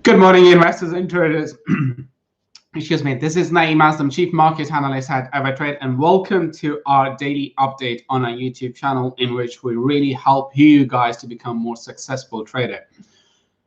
Good morning, investors and traders. Excuse me. This is Naeem Aslam, Chief Market Analyst at AvaTrade, and welcome to our daily update on our YouTube channel, in which we really help you guys to become more successful trader.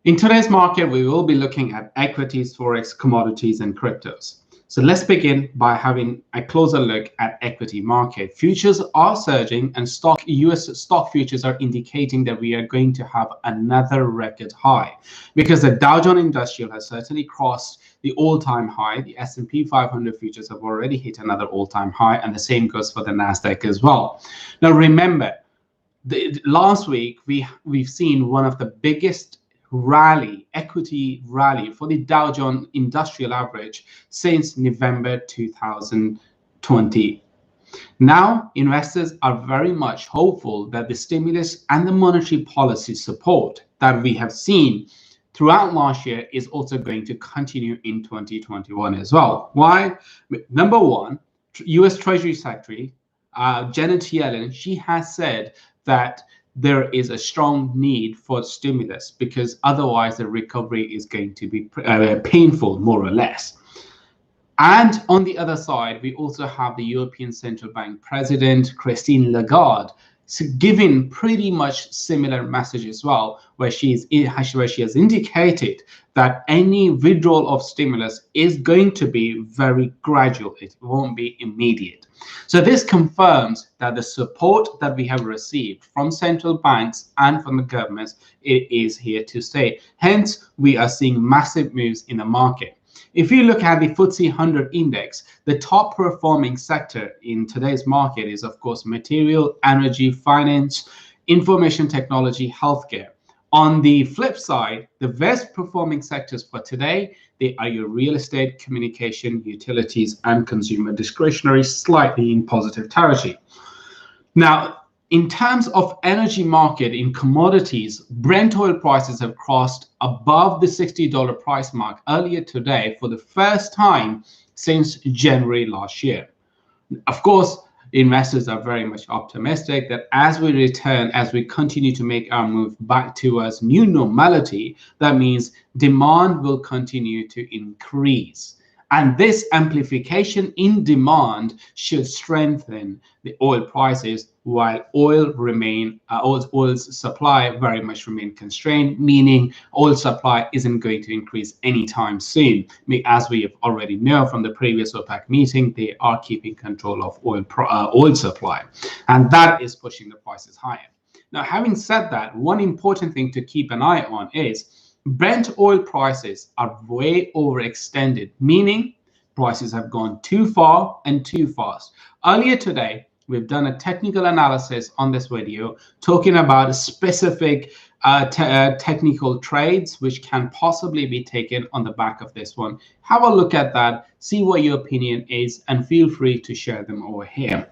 In today's market, we will be looking at equities, forex, commodities, and cryptos. So let's begin by having a closer look at equity market. Futures are surging, and US stock futures are indicating that we are going to have another record high, because the Dow Jones Industrial has certainly crossed the all-time high. The S&P 500 futures have already hit another all-time high, and the same goes for the Nasdaq as well. Now remember, last week we've seen one of the biggest equity rally for the Dow Jones Industrial Average since November 2020. Now, investors are very much hopeful that the stimulus and the monetary policy support that we have seen throughout last year is also going to continue in 2021 as well. Why? Number one, US Treasury Secretary Janet Yellen, she has said that there is a strong need for stimulus, because otherwise the recovery is going to be painful, more or less. And on the other side, we also have the European Central Bank President, Christine Lagarde, giving pretty much similar message as well, where she has indicated that any withdrawal of stimulus is going to be very gradual. It won't be immediate. So this confirms that the support that we have received from central banks and from the governments, it is here to stay. Hence, we are seeing massive moves in the market. If you look at the FTSE 100 index, the top performing sector in today's market is, of course, material, energy, finance, information technology, healthcare. On the flip side, the best performing sectors for today, they are your real estate, communication, utilities, and consumer discretionary, slightly in positive territory. Now, in terms of energy market in commodities, Brent oil prices have crossed above the $60 price mark earlier today for the first time since January last year. Of course, investors are very much optimistic that as we continue to make our move back towards new normality, that means demand will continue to increase. And this amplification in demand should strengthen the oil prices, while oil's supply very much remain constrained, meaning oil supply isn't going to increase anytime soon. As we have already know from the previous OPEC meeting, they are keeping control of oil supply, and that is pushing the prices higher. Now, having said that, one important thing to keep an eye on is Brent oil prices are way overextended, meaning prices have gone too far and too fast. Earlier today, we've done a technical analysis on this video talking about specific technical trades which can possibly be taken on the back of this one. Have a look at that, see what your opinion is, and feel free to share them over here.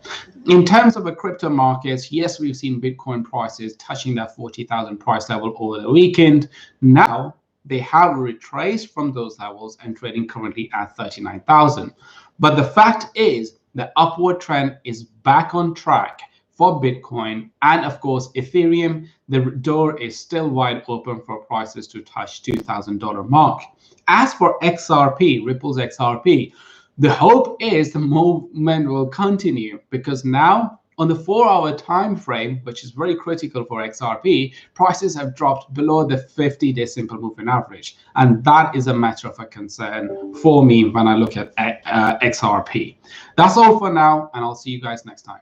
In terms of the crypto markets, yes, we've seen Bitcoin prices touching that 40,000 price level over the weekend. Now they have retraced from those levels and trading currently at 39,000. But the fact is, the upward trend is back on track for Bitcoin, and of course Ethereum. The door is still wide open for prices to touch $2,000 mark. As for XRP, Ripple's XRP, the hope is the movement will continue, because now on the 4-hour time frame, which is very critical for XRP, prices have dropped below the 50-day simple moving average, and that is a matter of a concern for me when I look at XRP. That's all for now, and I'll see you guys next time.